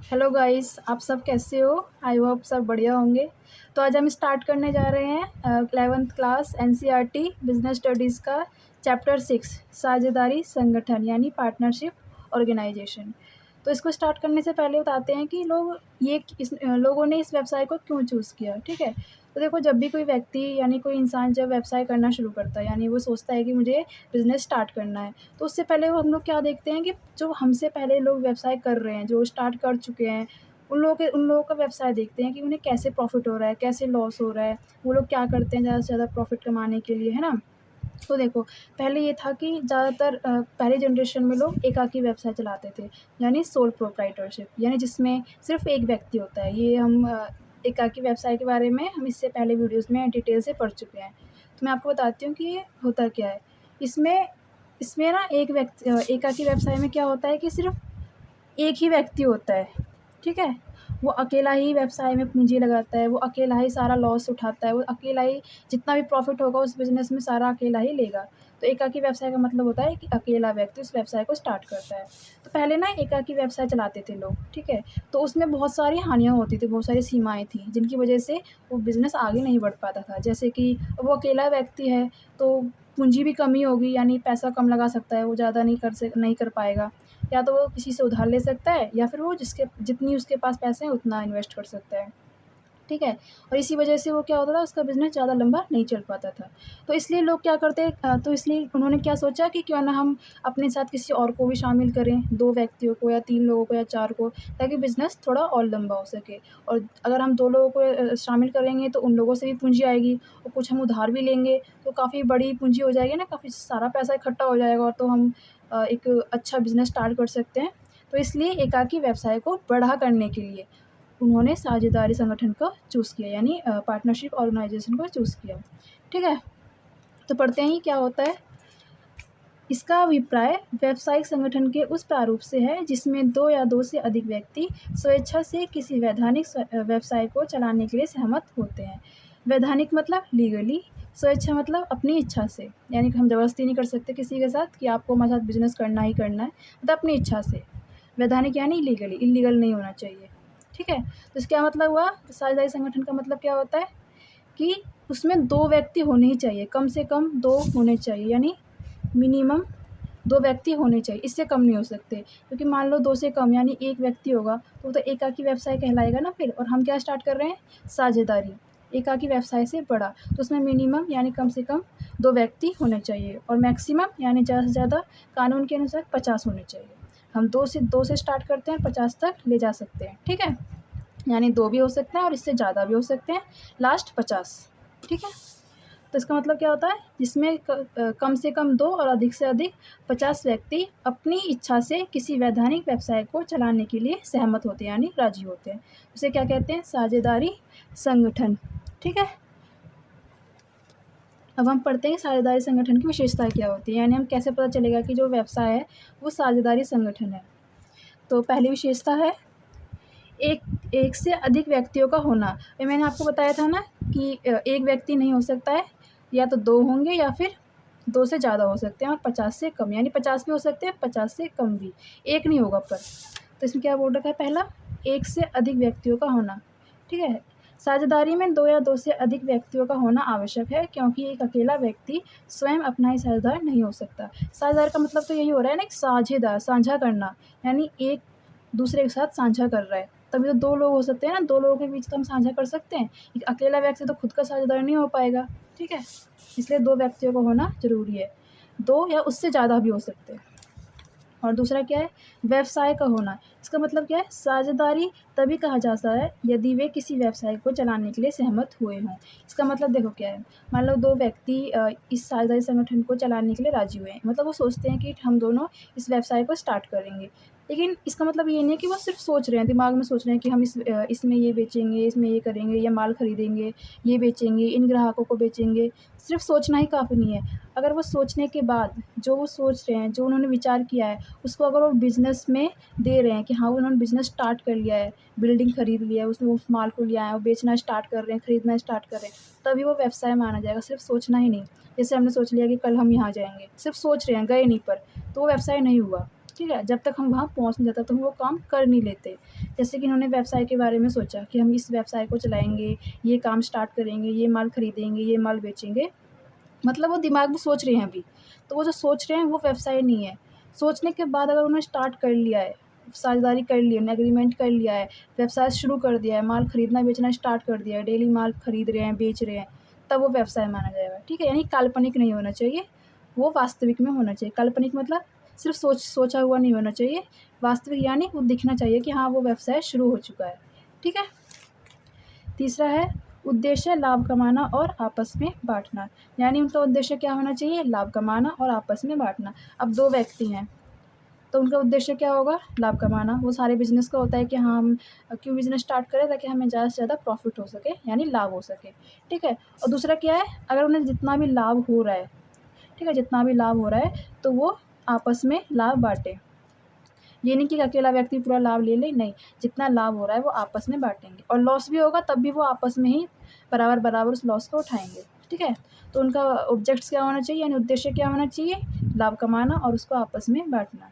Hello guys, आप सब कैसे हो? आई होप सब बढ़िया होंगे। तो आज हम स्टार्ट करने जा रहे हैं 11th class NCERT business studies का चैप्टर 6 साझेदारी संगठन यानी पार्टनरशिप ऑर्गेनाइजेशन। तो इसको स्टार्ट करने से पहले बताते हैं कि लोगों ने इस व्यवसाय को क्यों चूज़ किया, ठीक है? तो देखो, जब भी कोई व्यक्ति यानी कोई इंसान जब व्यवसाय करना शुरू करता है यानी वो सोचता है कि मुझे बिज़नेस स्टार्ट करना है, तो उससे पहले वो हम लोग क्या देखते हैं कि जो हमसे पहले लोग व्यवसाय कर रहे हैं, जो स्टार्ट कर चुके हैं, उन लोगों का व्यवसाय देखते हैं कि उन्हें कैसे प्रॉफ़िट हो रहा है, कैसे लॉस हो रहा है, वो लोग क्या करते हैं ज़्यादा से ज़्यादा प्रॉफ़िट कमाने के लिए, है ना? तो देखो, पहले ये था कि ज़्यादातर पहली जनरेशन में लोग एकाकी व्यवसाय चलाते थे, यानी सोल प्रोप्राइटरशिप, यानी जिसमें सिर्फ़ एक व्यक्ति होता है। ये हम एकाकी व्यवसाय के बारे में हम इससे पहले वीडियोज़ में डिटेल से पढ़ चुके हैं। तो मैं आपको बताती हूँ कि ये होता क्या है। इसमें इसमें ना एकाकी व्यवसाय में क्या होता है कि सिर्फ़ एक ही व्यक्ति होता है, ठीक है? वो अकेला ही व्यवसाय में पूँजी लगाता है, वो अकेला ही सारा लॉस उठाता है, वो अकेला ही जितना भी प्रॉफ़िट होगा उस बिज़नेस में सारा अकेला ही लेगा। तो एकाकी व्यवसाय का मतलब होता है कि अकेला व्यक्ति उस व्यवसाय को स्टार्ट करता है। तो पहले ना एकाकी व्यवसाय चलाते थे लोग, ठीक है? तो उसमें बहुत सारी हानियाँ होती थी, बहुत सारी सीमाएँ थी, जिनकी वजह से वो बिज़नेस आगे नहीं बढ़ पाता था। जैसे कि वो अकेला व्यक्ति है, तो पूँजी भी कम ही होगी, यानी पैसा कम लगा सकता है, वो ज़्यादा नहीं कर पाएगा। या तो वो किसी से उधार ले सकता है या फिर वो जिसके जितनी उसके पास पैसे हैं उतना इन्वेस्ट कर सकता है, ठीक है? और इसी वजह से वो क्या होता था, उसका बिज़नेस ज़्यादा लंबा नहीं चल पाता था। तो इसलिए लोग क्या करते तो इसलिए उन्होंने क्या सोचा कि क्यों ना हम अपने साथ किसी और को भी शामिल करें, 2 व्यक्तियों को या 3 लोगों को या 4 को, ताकि बिज़नेस थोड़ा और लंबा हो सके। और अगर हम 2 लोगों को शामिल करेंगे तो उन लोगों से भी पूँजी आएगी और कुछ हम उधार भी लेंगे, तो काफ़ी बड़ी पूँजी हो जाएगी ना, काफ़ी सारा पैसा इकट्ठा हो जाएगा और तो हम एक अच्छा बिज़नेस स्टार्ट कर सकते हैं। तो इसलिए एकाकी व्यवसाय को बड़ा करने के लिए उन्होंने साझेदारी संगठन को चूज़ किया, यानी पार्टनरशिप ऑर्गेनाइजेशन को चूज़ किया, ठीक है? तो पढ़ते हैं क्या होता है। इसका अभिप्राय व्यावसायिक संगठन के उस प्रारूप से है जिसमें 2 या 2 से अधिक व्यक्ति स्वेच्छा से किसी वैधानिक व्यवसाय को चलाने के लिए सहमत होते हैं। वैधानिक मतलब लीगली, स्वेच्छा मतलब अपनी इच्छा से, यानी कि हम ज़बरदस्ती नहीं कर सकते किसी के साथ कि आपको हमारे साथ बिज़नेस करना ही करना है, मतलब अपनी इच्छा से। वैधानिक यानी लीगली, इल्लीगल नहीं होना चाहिए, ठीक है? तो इसका क्या मतलब हुआ, साझेदारी संगठन का मतलब क्या होता है कि उसमें 2 व्यक्ति होने ही चाहिए, कम से कम 2 होने चाहिए, यानी मिनिमम 2 व्यक्ति होने चाहिए, इससे कम नहीं हो सकते। क्योंकि मान लो 2 से कम यानी 1 व्यक्ति होगा, तो वो तो एकाकी व्यवसाय कहलाएगा ना फिर। और हम क्या स्टार्ट कर रहे हैं? साझेदारी, एकाकी व्यवसाय से बड़ा। तो उसमें मिनिमम यानी कम से कम 2 व्यक्ति होने चाहिए और मैक्सिमम यानी ज़्यादा से ज़्यादा कानून के अनुसार 50 होने चाहिए। हम 2 से स्टार्ट करते हैं, 50 तक ले जा सकते हैं, ठीक है? यानी 2 भी हो सकते हैं और इससे ज़्यादा भी हो सकते हैं, लास्ट 50, ठीक है? तो इसका मतलब क्या होता है, जिसमें कम से कम 2 और अधिक से अधिक 50 व्यक्ति अपनी इच्छा से किसी वैधानिक व्यवसाय को चलाने के लिए सहमत होते हैं, यानी राज़ी होते हैं। उसे क्या कहते हैं? साझेदारी संगठन, ठीक है? अब हम पढ़ते हैं कि साझेदारी संगठन की विशेषताएँ क्या होती हैं, यानी हम कैसे पता चलेगा कि जो व्यवसाय है वो साझेदारी संगठन है। तो पहली विशेषता है एक एक से अधिक व्यक्तियों का होना। ये मैंने आपको बताया था ना कि एक व्यक्ति नहीं हो सकता है, या तो 2 होंगे या फिर 2 से ज़्यादा हो सकते हैं और 50 से कम, यानी 50 भी हो सकते हैं, 50 से कम भी, एक नहीं होगा पर। तो इसमें क्या बोल रखा है, पहला, एक से अधिक व्यक्तियों का होना, ठीक है? साझेदारी में 2 या 2 से अधिक व्यक्तियों का होना आवश्यक है क्योंकि एक अकेला व्यक्ति स्वयं अपना ही साझेदार नहीं हो सकता। साझेदार का मतलब तो यही हो रहा है ना, एक साझेदार, साझा करना, यानी एक दूसरे के साथ साझा कर रहा है। तभी तो 2 लोग हो सकते हैं ना, 2 लोगों के बीच तो हम साझा कर सकते हैं। एक अकेला व्यक्ति तो खुद का साझेदार नहीं हो पाएगा, ठीक है? इसलिए 2 व्यक्तियों का होना ज़रूरी है। 2 या उससे ज़्यादा भी हो सकते हैं। और दूसरा क्या है? व्यवसाय का होना। इसका मतलब क्या है? साझेदारी तभी कहा जाता है यदि वे किसी व्यवसाय को चलाने के लिए सहमत हुए हों। इसका मतलब देखो क्या है, मान लो 2 व्यक्ति इस साझेदारी संगठन को चलाने के लिए राज़ी हुए हैं। मतलब वो सोचते हैं कि हम दोनों इस व्यवसाय को स्टार्ट करेंगे। लेकिन इसका मतलब ये नहीं है कि वो सिर्फ़ सोच रहे हैं, दिमाग में सोच रहे हैं कि हम इसमें ये बेचेंगे, इसमें ये करेंगे, ये माल खरीदेंगे, ये बेचेंगे, इन ग्राहकों को बेचेंगे। सिर्फ़ सोचना ही काफ़ी नहीं है। अगर वो सोचने के बाद जो वो सोच रहे हैं, जो उन्होंने विचार किया है, उसको अगर वो बिज़नेस में दे रहे हैं कि हाँ, उन्होंने बिज़नेस स्टार्ट कर लिया है, बिल्डिंग खरीद लिया है, उसमें उस माल को ले आए हैं, वो बेचना स्टार्ट कर रहे हैं, खरीदना स्टार्ट कर रहे हैं, तभी वो व्यवसाय माना जाएगा, सिर्फ़ सोचना ही नहीं। जैसे हमने सोच लिया कि कल हम यहाँ जाएँगे, सिर्फ़ सोच रहे हैं, गए नहीं पर, तो वो व्यवसाय नहीं हुआ। ठीक है, जब तक हम वहाँ पहुँच नहीं जाते तो हम वो काम कर नहीं लेते। जैसे कि इन्होंने व्यवसाय के बारे में सोचा कि हम इस व्यवसाय को चलाएँगे, ये काम स्टार्ट करेंगे, ये माल खरीदेंगे, ये माल बेचेंगे, मतलब वो दिमाग में सोच रहे हैं अभी। तो वो जो सोच रहे हैं वो व्यवसाय नहीं है। सोचने के बाद अगर उन्होंने स्टार्ट कर लिया है, साझेदारी कर ली है, एग्रीमेंट कर लिया है, व्यवसाय शुरू कर दिया है, माल खरीदना बेचना स्टार्ट कर दिया है, डेली माल खरीद रहे हैं, बेच रहे हैं, तब वो व्यवसाय माना जाएगा। ठीक है? यानी काल्पनिक नहीं होना चाहिए, वो वास्तविक में होना चाहिए। काल्पनिक मतलब सिर्फ़ सोचा हुआ नहीं होना चाहिए, वास्तविक यानी वो दिखना चाहिए कि हाँ, वो व्यवसाय शुरू हो चुका है। ठीक है? तीसरा है उद्देश्य लाभ कमाना और आपस में बाँटना। यानी उनका उद्देश्य क्या होना चाहिए? लाभ कमाना और आपस में बाँटना। अब 2 व्यक्ति हैं, तो उनका उद्देश्य क्या होगा? लाभ कमाना। वो सारे बिज़नेस का होता है कि हाँ, हम क्यों बिज़नेस स्टार्ट करें? ताकि हमें ज़्यादा से ज़्यादा प्रॉफ़िट हो सके, यानी लाभ हो सके। ठीक है? और दूसरा क्या है? अगर उन्हें जितना भी लाभ हो रहा है, ठीक है? जितना भी लाभ हो रहा है, तो वो आपस में लाभ बाँटे। ये नहीं कि अकेला व्यक्ति पूरा लाभ ले ले, नहीं, जितना लाभ हो रहा है वो आपस में बाँटेंगे और लॉस भी होगा तब भी वो आपस में ही बराबर-बराबर उस लॉस को उठाएँगे, ठीक है? तो उनका ऑब्जेक्ट्स क्या होना चाहिए, यानी उद्देश्य क्या होना चाहिए? लाभ कमाना और उसको आपस में बाँटना।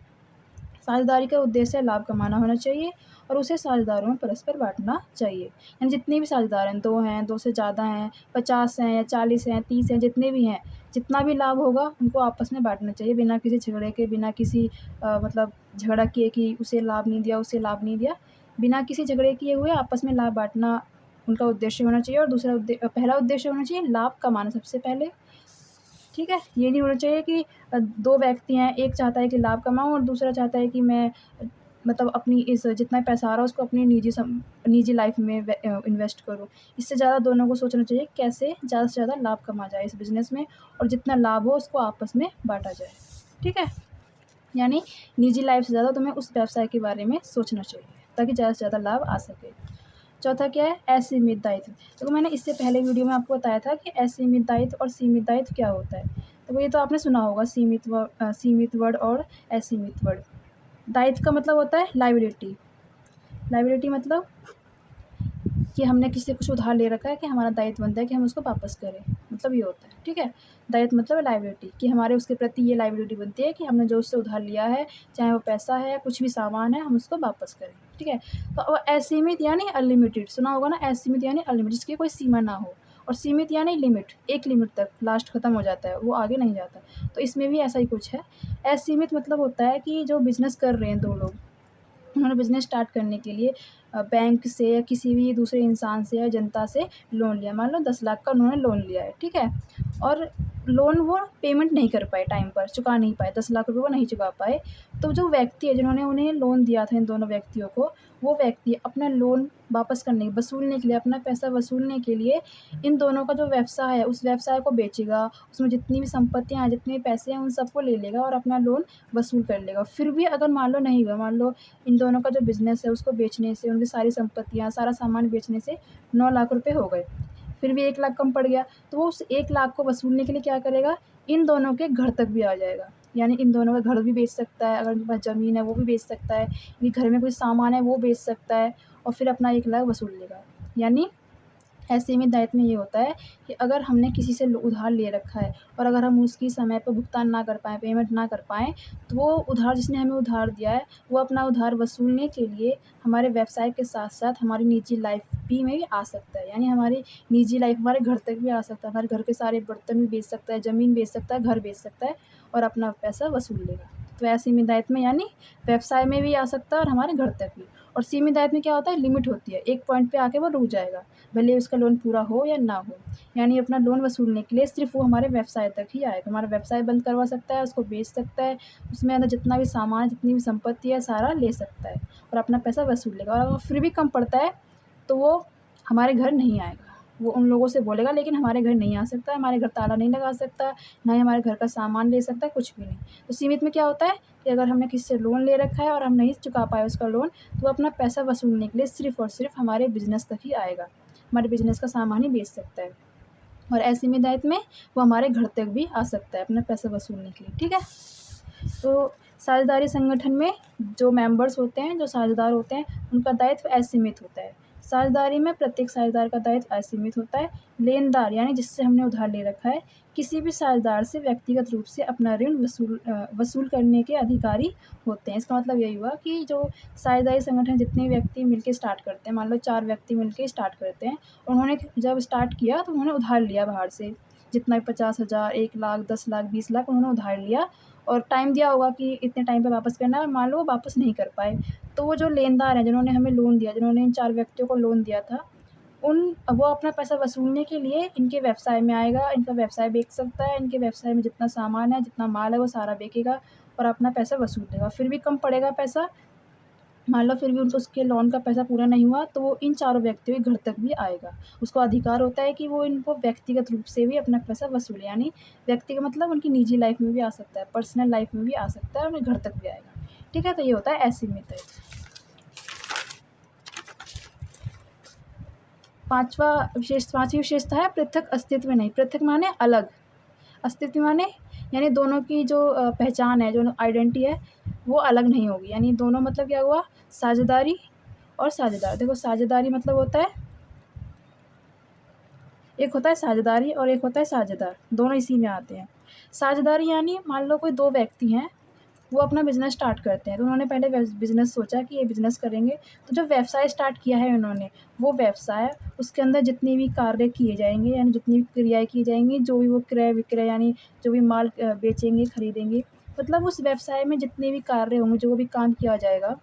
साझेदारी का उद्देश्य लाभ कमाना होना चाहिए और उसे साझेदारों में परस्पर बाँटना चाहिए। यानी जितने भी साझेदार हैं, 2 हैं, 2 से ज़्यादा हैं, 50 हैं या 40 हैं, 30 हैं, जितने भी हैं, जितना भी लाभ होगा उनको आपस में बाँटना चाहिए बिना किसी झगड़े के, बिना किसी मतलब झगड़ा किए कि उसे लाभ नहीं दिया, उसे लाभ नहीं दिया। बिना किसी झगड़े किए हुए आपस में लाभ बाँटना उनका उद्देश्य होना चाहिए और पहला उद्देश्य होना चाहिए लाभ कमाना सबसे पहले। ठीक है? ये नहीं होना चाहिए कि 2 व्यक्ति हैं, एक चाहता है कि लाभ कमाऊँ और दूसरा चाहता है कि मैं मतलब अपनी इस जितना पैसा आ रहा है उसको अपनी निजी लाइफ़ में इन्वेस्ट करूँ। इससे ज़्यादा दोनों को सोचना चाहिए कैसे ज़्यादा से ज़्यादा लाभ कमा जाए इस बिज़नेस में और जितना लाभ हो उसको आपस में बाँटा जाए। ठीक है? यानी निजी लाइफ़ से ज़्यादा तुम्हें उस व्यवसाय के बारे में सोचना चाहिए, ताकि ज़्यादा से ज़्यादा लाभ आ सके। चौथा क्या है? असीमित दायित्व। देखो मैंने इससे पहले वीडियो में आपको बताया था कि असीमित दायित्व और सीमित दायित्व क्या होता है। तो ये तो आपने सुना होगा सीमित वर्ड और असीमित वर्ड। दायित्व का मतलब होता है लायबिलिटी। लायबिलिटी मतलब कि हमने किसी से कुछ उधार ले रखा है कि हमारा दायित्व बनता है कि हम उसको वापस करें, मतलब ये होता है, ठीक है? दायित्व मतलब लायबिलिटी कि हमारे उसके प्रति ये लायबिलिटी बनती है कि हमने जो उससे उधार लिया है, चाहे वो पैसा है, कुछ भी सामान है, हम उसको वापस करें, ठीक है? तो असीमित यानी अनलिमिटेड, सुना होगा ना, असीमित यानी अनलिमिटेड, जिसकी कोई सीमा ना हो और सीमित यानी लिमिट, एक लिमिट तक लास्ट खत्म हो जाता है, वो आगे नहीं जाता। तो इसमें भी ऐसा ही कुछ है। असीमित मतलब होता है कि जो बिज़नेस कर रहे हैं 2 लोग, उन्होंने बिज़नेस स्टार्ट करने के लिए बैंक से या किसी भी दूसरे इंसान से या जनता से लोन लिया। मान लो 10 लाख का उन्होंने लोन लिया है, ठीक है? और लोन वो पेमेंट नहीं कर पाए टाइम पर, चुका नहीं पाए, 10 लाख रुपए वो नहीं चुका पाए। तो जो व्यक्ति है जिन्होंने उन्हें लोन दिया था इन दोनों व्यक्तियों को, वो व्यक्ति अपना लोन वापस वसूलने के लिए, अपना पैसा वसूलने के लिए इन दोनों का जो व्यवसाय है, उस व्यवसाय को बेचेगा, उसमें जितनी भी संपत्तियाँ हैं, जितने भी पैसे हैं, उन सबको ले लेगा और अपना लोन वसूल कर लेगा। फिर भी अगर मान लो नहीं हुआ, मान लो इन दोनों का जो बिज़नेस है उसको बेचने से, उनकी सारी संपत्तियाँ, सारा सामान बेचने से 9 लाख रुपए हो गए। फिर भी 1 लाख कम पड़ गया, तो वो उस 1 लाख को वसूलने के लिए क्या करेगा, इन दोनों के घर तक भी आ जाएगा। यानी इन दोनों का घर भी बेच सकता है, अगर उनके पास ज़मीन है वो भी बेच सकता है, ये घर में कोई सामान है वो बेच सकता है और फिर अपना 1 लाख वसूल लेगा। यानी असीमित दायित्व में ये होता है कि अगर हमने किसी से उधार ले रखा है और अगर हम उसकी समय पर भुगतान ना कर पाएँ, पेमेंट ना कर पाएँ, तो वो उधार जिसने हमें उधार दिया है, वो अपना उधार वसूलने के लिए हमारे व्यवसाय के साथ-साथ हमारी निजी लाइफ़ भी में भी आ सकता है। यानी हमारी निजी लाइफ़ हमारे घर तक भी आ सकता है, हमारे घर के सारे बर्तन भी बेच सकता है, ज़मीन बेच सकता है, घर बेच सकता है और अपना पैसा वसूल लेगा। तो असीमित दायित्व में यानी व्यवसाय में भी आ सकता है और हमारे घर तक भी। और सीमित दायित्व में क्या होता है, लिमिट होती है, एक पॉइंट पे आके वो रुक जाएगा। भले उसका लोन पूरा हो या ना हो। यानी अपना लोन वसूलने के लिए सिर्फ़ वो हमारे व्यवसाय तक ही आएगा। हमारा व्यवसाय बंद करवा सकता है, उसको बेच सकता है, उसमें अंदर जितना भी सामान है, जितनी भी संपत्ति है, सारा ले सकता है और अपना पैसा वसूल लेगा। और अगर फिर भी कम पड़ता है, तो वो हमारे घर नहीं आएगा। वो उन लोगों से बोलेगा लेकिन हमारे घर नहीं आ सकता है, हमारे घर ताला नहीं लगा सकता, ना ही हमारे घर का सामान ले सकता है, कुछ भी नहीं। तो सीमित में क्या होता है कि अगर हमने किसी से लोन ले रखा है और हम नहीं चुका पाए उसका लोन, तो वो अपना पैसा वसूलने के लिए सिर्फ़ और सिर्फ़ हमारे बिज़नेस तक ही आएगा। हमारे बिज़नेस का सामान ही बेच सकता है और असीमित दायित्व में वो हमारे घर तक भी आ सकता है अपना पैसा वसूलने के लिए, ठीक है? तो साझेदारी संगठन में जो मेंबर्स होते हैं, जो साझेदार होते हैं, उनका दायित्व असीमित होता है। साझेदारी में प्रत्येक साझेदार का दायित्व असीमित होता है। लेनदार यानी जिससे हमने उधार ले रखा है, किसी भी साझेदार से व्यक्तिगत रूप से अपना ऋण वसूल करने के अधिकारी होते हैं। इसका मतलब यही हुआ कि जो साझेदारी संगठन जितने व्यक्ति मिलके स्टार्ट करते हैं, मान लो 4 व्यक्ति मिलके स्टार्ट करते हैं, उन्होंने जब स्टार्ट किया तो उन्होंने उधार लिया बाहर से, जितना भी 50,000, 1 लाख, 10 लाख, 20 लाख उन्होंने उधार लिया और टाइम दिया होगा कि इतने टाइम पे वापस करना है, मान लो वो वापस नहीं कर पाए। तो वो जो लेनदार हैं जिन्होंने हमें लोन दिया, जिन्होंने इन 4 व्यक्तियों को लोन दिया था, वो अपना पैसा वसूलने के लिए इनके व्यवसाय में आएगा, इनका व्यवसाय बेच सकता है, इनके व्यवसाय में जितना सामान है, जितना माल है वो सारा बेचेगा और अपना पैसा वसूल लेगा। फिर भी कम पड़ेगा पैसा, मान लो फिर भी उनको उसके लोन का पैसा पूरा नहीं हुआ तो वो इन 4 व्यक्तियों के घर तक भी आएगा। उसको अधिकार होता है कि वो इनको व्यक्तिगत रूप से भी अपना पैसा वसूले, यानी व्यक्ति का मतलब उनकी निजी लाइफ़ में भी आ सकता है, पर्सनल लाइफ़ में भी आ सकता है, उनके घर तक भी आएगा। ठीक है? तो ये होता है असीमित। 5वीं विशेषता है पृथक अस्तित्व नहीं। पृथक माने अलग, अस्तित्व माने यानी दोनों की जो पहचान है, जो आइडेंटिटी है, वो अलग नहीं होगी। यानी दोनों मतलब क्या हुआ, साझेदारी और साझेदार। देखो साझेदारी मतलब होता है, एक होता है साझेदारी और एक होता है साझेदार, दोनों इसी में आते हैं। साझेदारी यानी मान लो कोई 2 व्यक्ति हैं, वो अपना बिज़नेस स्टार्ट करते हैं, तो उन्होंने पहले बिज़नेस सोचा कि ये बिज़नेस करेंगे, तो जो व्यवसाय स्टार्ट किया है उन्होंने, वो व्यवसाय उसके अंदर जितने भी कार्य किए जाएँगे, यानी जितनी भी क्रियाएँ की जाएँगी, जो भी वो क्रय विक्रय यानी जो भी माल बेचेंगे, खरीदेंगे, मतलब उस व्यवसाय में जितने भी कार्य होंगे, जो भी काम किया जाएगा,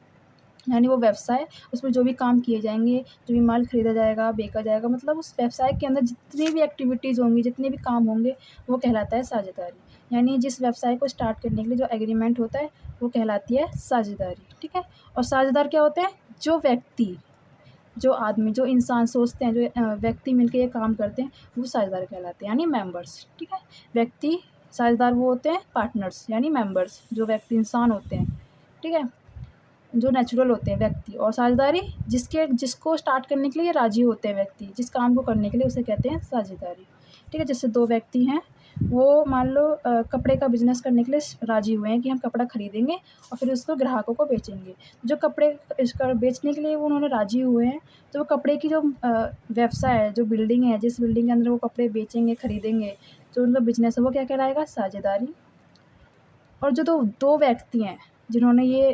यानी वो व्यवसाय, उसमें जो भी काम किए जाएँगे, जो भी माल खरीदा जाएगा, बेचा जाएगा, मतलब उस व्यवसाय के अंदर जितनी भी एक्टिविटीज़ होंगी, जितने भी काम होंगे, वो कहलाता है साझेदारी। यानी जिस व्यवसाय को स्टार्ट करने के लिए जो एग्रीमेंट होता है, वो कहलाती है साझेदारी। ठीक है? और साझेदार क्या होते हैं? जो व्यक्ति, जो आदमी, जो इंसान सोचते हैं, जो व्यक्ति मिलके ये काम करते हैं, वो साझेदार कहलाते हैं, यानी मेंबर्स। ठीक है? व्यक्ति साझेदार वो होते हैं पार्टनर्स, यानी मेंबर्स, जो व्यक्ति इंसान होते हैं। ठीक है? जो नेचुरल होते हैं व्यक्ति। और साझेदारी जिसको स्टार्ट करने के लिए राज़ी होते हैं व्यक्ति, जिस काम को करने के लिए, उसे कहते हैं साझेदारी। ठीक है? जैसे 2 व्यक्ति हैं, वो मान लो कपड़े का बिज़नेस करने के लिए राज़ी हुए हैं कि हम कपड़ा खरीदेंगे और फिर उसको ग्राहकों को बेचेंगे। जो कपड़े इसका बेचने के लिए वो उन्होंने राज़ी हुए हैं, तो वो कपड़े की जो व्यवसाय है, जो बिल्डिंग है, जिस बिल्डिंग के अंदर वो कपड़े बेचेंगे, खरीदेंगे, जो उनका बिज़नेस है, वो क्या कहलाएगा? साझेदारी। और जो 2 व्यक्ति हैं, जिन्होंने ये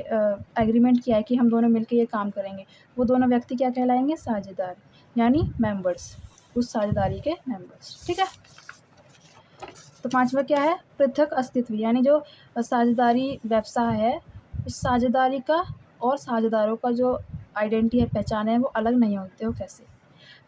एग्रीमेंट किया है कि हम दोनों मिलके ये काम करेंगे, वो दोनों व्यक्ति क्या कहलाएँगे? साझेदार, यानी मेंबर्स, उस साझेदारी के मेंबर्स। ठीक है? तो 5वां क्या है? पृथक अस्तित्व, यानी जो साझेदारी व्यवसाय है, उस साझेदारी का और साझेदारों का जो आइडेंटिटी है, पहचान है, वो अलग नहीं होते। वो कैसे?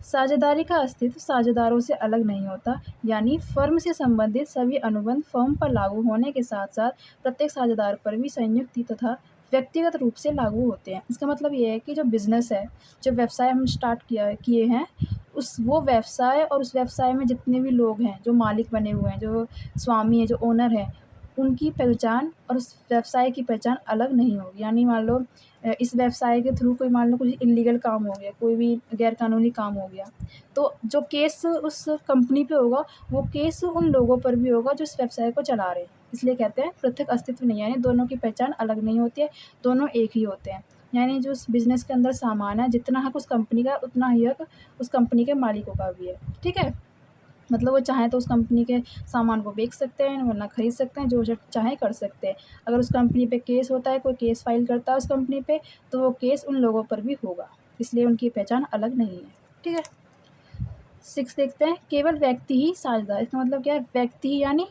साझेदारी का अस्तित्व साझेदारों से अलग नहीं होता, यानी फर्म से संबंधित सभी अनुबंध फर्म पर लागू होने के साथ-साथ प्रत्येक साझेदार पर भी संयुक्त तथा व्यक्तिगत रूप से लागू होते हैं। इसका मतलब ये है कि जो बिज़नेस है, जो व्यवसाय हम स्टार्ट किए हैं, वो व्यवसाय और उस व्यवसाय में जितने भी लोग हैं, जो मालिक बने हुए हैं, जो स्वामी हैं, जो ओनर हैं, उनकी पहचान और उस व्यवसाय की पहचान अलग नहीं होगी। यानी मान लो इस व्यवसाय के थ्रू कोई मान लो कुछ इल्लीगल काम हो गया, कोई भी गैरकानूनी काम हो गया, तो जो केस उस कंपनी पे होगा, वो केस उन लोगों पर भी होगा जो इस व्यवसाय को चला रहे हैं। इसलिए कहते हैं पृथक अस्तित्व नहीं है, यानी दोनों की पहचान अलग नहीं होती है, दोनों एक ही होते हैं। यानी जो उस बिज़नेस के अंदर सामान है, जितना हक उस कंपनी का, उतना ही हक उस कंपनी के मालिकों का भी है। ठीक है? मतलब वो चाहें तो उस कंपनी के सामान को बेच सकते हैं, वरना खरीद सकते हैं, जो चाहें कर सकते हैं। अगर उस कंपनी पे केस होता है, कोई केस फाइल करता है उस कंपनी पे, तो वो केस उन लोगों पर भी होगा, इसलिए उनकी पहचान अलग नहीं है। ठीक है? 6 देखते हैं, केवल व्यक्ति ही साझेदार। इसका मतलब क्या है? व्यक्ति ही यानी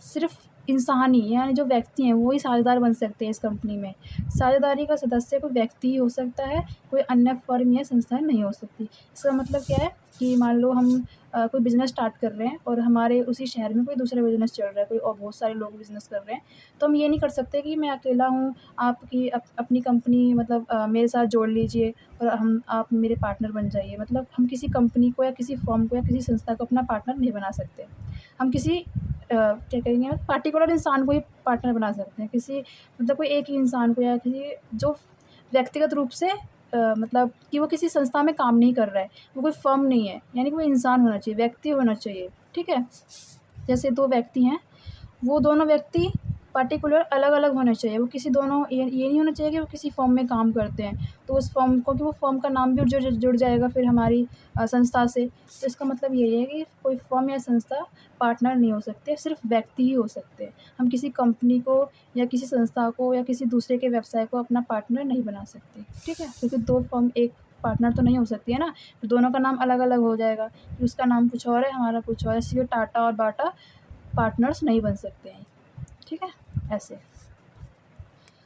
सिर्फ़ इंसान ही, यानी जो व्यक्ति हैं वो ही साझेदार बन सकते हैं इस कंपनी में। साझेदारी का सदस्य कोई व्यक्ति ही हो सकता है, कोई अन्य फर्म या संस्था नहीं हो सकती। इसका मतलब क्या है कि मान लो हम कोई बिज़नेस स्टार्ट कर रहे हैं और हमारे उसी शहर में कोई दूसरा बिज़नेस चल रहा है, कोई और बहुत सारे लोग बिज़नेस कर रहे हैं, तो हम ये नहीं कर सकते कि मैं अकेला हूँ, आपकी अपनी कंपनी मतलब मेरे साथ जोड़ लीजिए और आप मेरे पार्टनर बन जाइए। मतलब हम किसी कंपनी को या किसी फर्म को या किसी संस्था को अपना पार्टनर नहीं बना सकते। हम किसी क्या कहेंगे, पार्टिकुलर इंसान को ही पार्टनर बना सकते हैं, किसी मतलब कोई एक ही इंसान को, या किसी जो व्यक्तिगत रूप से मतलब कि वो किसी संस्था में काम नहीं कर रहा है, वो कोई फर्म नहीं है, यानी कोई इंसान होना चाहिए, व्यक्ति होना चाहिए। ठीक है? जैसे 2 व्यक्ति हैं, वो दोनों व्यक्ति पार्टिकुलर अलग-अलग होने चाहिए, वो किसी दोनों ये नहीं होना चाहिए कि वो किसी फ़र्म में काम करते हैं, तो उस फ़र्म क्योंकि वो फ़र्म का नाम भी जुड़ जाएगा फिर हमारी संस्था से। तो इसका मतलब यही है कि कोई फ़र्म या संस्था पार्टनर नहीं हो सकते, सिर्फ़ व्यक्ति ही हो सकते हैं। हम किसी कंपनी को या किसी संस्था को या किसी दूसरे के व्यवसाय को अपना पार्टनर नहीं बना सकते, ठीक है? क्योंकि 2 फ़र्म एक पार्टनर तो नहीं हो सकती है ना, तो दोनों का नाम अलग-अलग हो जाएगा, कि उसका नाम कुछ और है, हमारा कुछ और है, इसलिए टाटा और बाटा पार्टनर्स नहीं बन सकते हैं, ठीक है? ऐसे।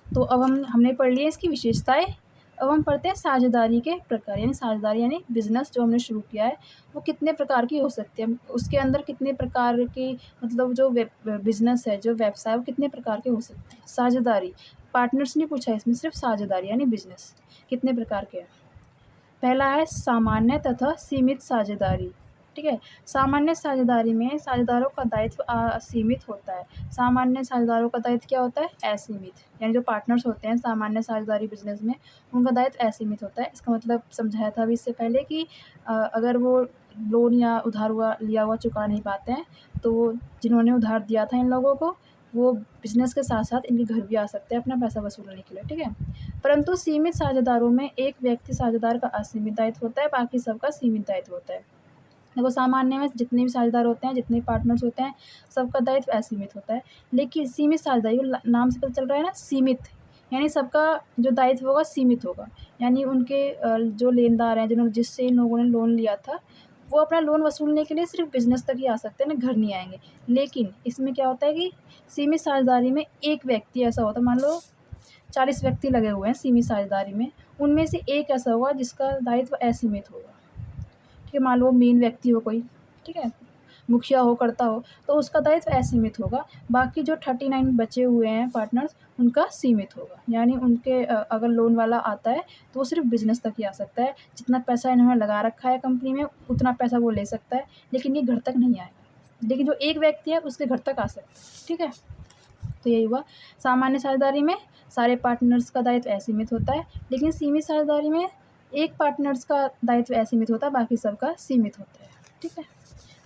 तो अब हमने पढ़ लिया इसकी विशेषताएँ। अब हम पढ़ते हैं साझेदारी के प्रकार, यानी साझेदारी यानी बिज़नेस जो हमने शुरू किया है, वो कितने प्रकार की हो सकती है। उसके अंदर कितने प्रकार की मतलब जो बिज़नेस है, जो व्यवसाय है, वो कितने प्रकार के हो सकते हैं। साझेदारी, पार्टनर्स नहीं पूछा इसमें, सिर्फ़ साझेदारी यानी बिज़नेस कितने प्रकार के हैं। पहला है सामान्य तथा सीमित साझेदारी, ठीक है? सामान्य साझेदारी में साझेदारों का दायित्व असीमित होता है। सामान्य साझेदारों का दायित्व क्या होता है? असीमित, यानी जो पार्टनर्स होते हैं सामान्य साझेदारी बिज़नेस में, उनका दायित्व असीमित होता है। इसका मतलब समझाया था अभी इससे पहले कि अगर वो लोन या उधार लिया हुआ चुका नहीं पाते हैं, तो जिन्होंने उधार दिया था इन लोगों को, वो बिज़नेस के साथ-साथ इनके घर भी आ सकते हैं अपना पैसा वसूलने के लिए, ठीक है? परंतु सीमित साझेदारों में एक व्यक्ति साझेदार का असीमित दायित्व होता है, बाकी सबका सीमित दायित्व होता है। देखो सामान्य में जितने भी साझेदार होते हैं, जितने पार्टनर्स होते हैं, सबका दायित्व असीमित होता है। लेकिन सीमित साझेदारी नाम से पता चल रहा है ना सीमित, यानी सबका जो दायित्व होगा सीमित होगा। यानी उनके जो लेनदार हैं जिससे इन लोगों ने लोन लिया था, वो अपना लोन वसूलने के लिए सिर्फ़ बिज़नेस तक ही आ सकते हैं ना, घर नहीं आएँगे। लेकिन इसमें क्या होता है कि सीमित साझेदारी में एक व्यक्ति ऐसा होता है, मान लो 40 व्यक्ति लगे हुए हैं सीमित साझेदारी में, उनमें से एक ऐसा होगा जिसका दायित्व असीमित होगा, ठीक है? मान लो मेन व्यक्ति हो कोई, ठीक है? मुखिया हो, कर्ता हो, तो उसका दायित्व असीमित होगा। बाकी जो 39 बचे हुए हैं पार्टनर्स, उनका सीमित होगा। यानी उनके अगर लोन वाला आता है, तो वो सिर्फ़ बिज़नेस तक ही आ सकता है। जितना पैसा इन्होंने लगा रखा है कंपनी में, उतना पैसा वो ले सकता है, लेकिन ये घर तक नहीं आएगा। लेकिन जो एक व्यक्ति है, उसके घर तक आ सकता है, ठीक है? तो यही हुआ। सामान्य साझेदारी में सारे पार्टनर्स का दायित्व असीमित होता है, लेकिन सीमित साझेदारी में एक पार्टनर्स का दायित्व असीमित होता है, बाकी सबका सीमित होता है, ठीक है?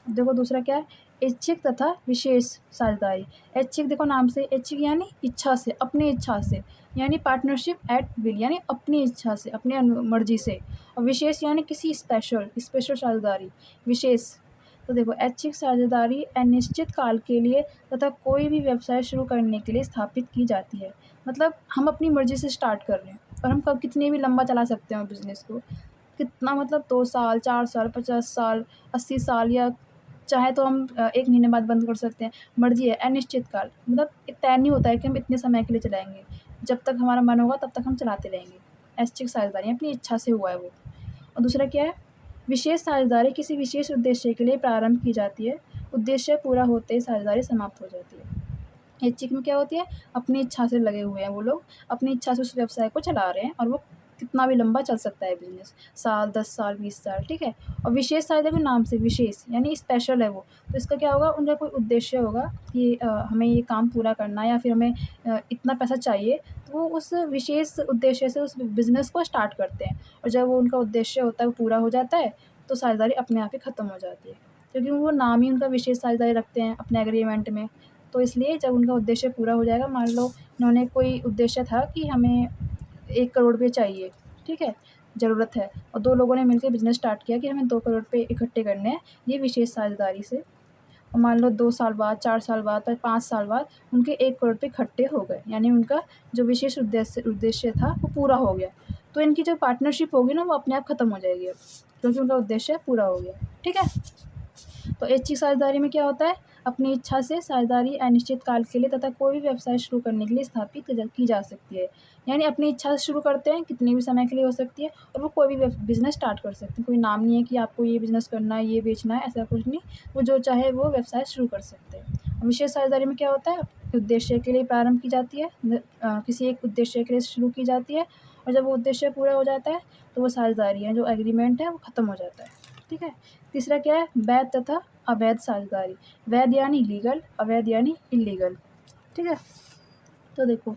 अब देखो दूसरा क्या है, ऐच्छिक तथा विशेष साझेदारी। ऐच्छिक देखो नाम से, ऐच्छिक यानी इच्छा से, अपनी इच्छा से, यानी पार्टनरशिप एट विल, यानी अपनी इच्छा से, अपनी मर्जी से। और विशेष यानी किसी स्पेशल साझेदारी, विशेष। तो देखो ऐच्छिक साझेदारी अनिश्चित काल के लिए तथा कोई भी व्यवसाय शुरू करने के लिए स्थापित की जाती है। मतलब हम अपनी मर्ज़ी से स्टार्ट कर रहे हैं और हम कब कितने भी लंबा चला सकते हैं बिज़नेस को। कितना मतलब 2 साल, 4 साल, 50 साल, 80 साल, या चाहे तो हम 1 महीने बाद बंद कर सकते हैं, मर्ज़ी है। अनिश्चित काल मतलब तय नहीं होता है कि हम इतने समय के लिए चलाएँगे। जब तक हमारा मन होगा तब तक हम चलाते रहेंगे। ऐच्छिक साझेदारी अपनी इच्छा से हुआ है वो। और दूसरा क्या है, विशेष साझेदारी किसी विशेष उद्देश्य के लिए प्रारंभ की जाती है। उद्देश्य पूरा होते ही साझेदारी समाप्त हो जाती है। ऐच्छिक में क्या होती है, अपनी इच्छा से लगे हुए हैं वो लोग, अपनी इच्छा से उस व्यवसाय को चला रहे हैं और वो कितना भी लंबा चल सकता है बिज़नेस, साल, 10 साल, 20 साल, ठीक है? और विशेष साझेदारी नाम से विशेष यानी स्पेशल है वो, तो इसका क्या होगा, उनका कोई उद्देश्य होगा कि हमें ये काम पूरा करना है या फिर हमें इतना पैसा चाहिए, तो वो उस विशेष उद्देश्य से उस बिज़नेस को स्टार्ट करते हैं। और जब वो उनका उद्देश्य होता है वो पूरा हो जाता है, तो साझेदारी अपने आप ही ख़त्म हो जाती है। क्योंकि वो नाम ही उनका विशेष साझेदारी रखते हैं अपने एग्रीमेंट में, तो इसलिए जब उनका उद्देश्य पूरा हो जाएगा, मान लो इन्होंने कोई उद्देश्य था कि हमें 1 करोड़ रुपए चाहिए, ठीक है? ज़रूरत है और 2 लोगों ने मिलके बिज़नेस स्टार्ट किया कि हमें 2 करोड़ रुपए इकट्ठे करने हैं, ये विशेष साझेदारी से। और मान लो 2 साल बाद, 4 साल बाद, फिर 5 साल बाद उनके 1 करोड़ रुपए इकट्ठे हो गए, यानी उनका जो विशेष उद्देश्य था वो पूरा हो गया। तो इनकी जो पार्टनरशिप होगी ना, वो अपने आप ख़त्म हो जाएगी अब, क्योंकि उनका उद्देश्य पूरा हो गया, ठीक है? तो ऐच्छिक साझेदारी में क्या होता है, अपनी इच्छा से साझेदारी अनिश्चित काल के लिए तथा कोई भी व्यवसाय शुरू करने के लिए स्थापित की जा सकती है। यानी अपनी इच्छा से शुरू करते हैं, कितने भी समय के लिए हो सकती है, और वो कोई भी बिज़नेस स्टार्ट कर सकते हैं। कोई नाम नहीं है कि आपको ये बिज़नेस करना है, ये बेचना है, ऐसा कुछ नहीं। वो जो चाहे वो व्यवसाय शुरू कर सकते हैं। और विशेष साझेदारी में क्या होता है, उद्देश्य के लिए प्रारंभ की जाती है, किसी एक उद्देश्य के लिए शुरू की जाती है, और जब वो उद्देश्य पूरा हो जाता है, तो वो साझेदारी है, जो एग्रीमेंट है, वो ख़त्म हो जाता है, ठीक है? तीसरा क्या है, वैध तथा अवैध साझेदारी। वैध यानी लीगल, अवैध यानी इल्लीगल, ठीक है? तो देखो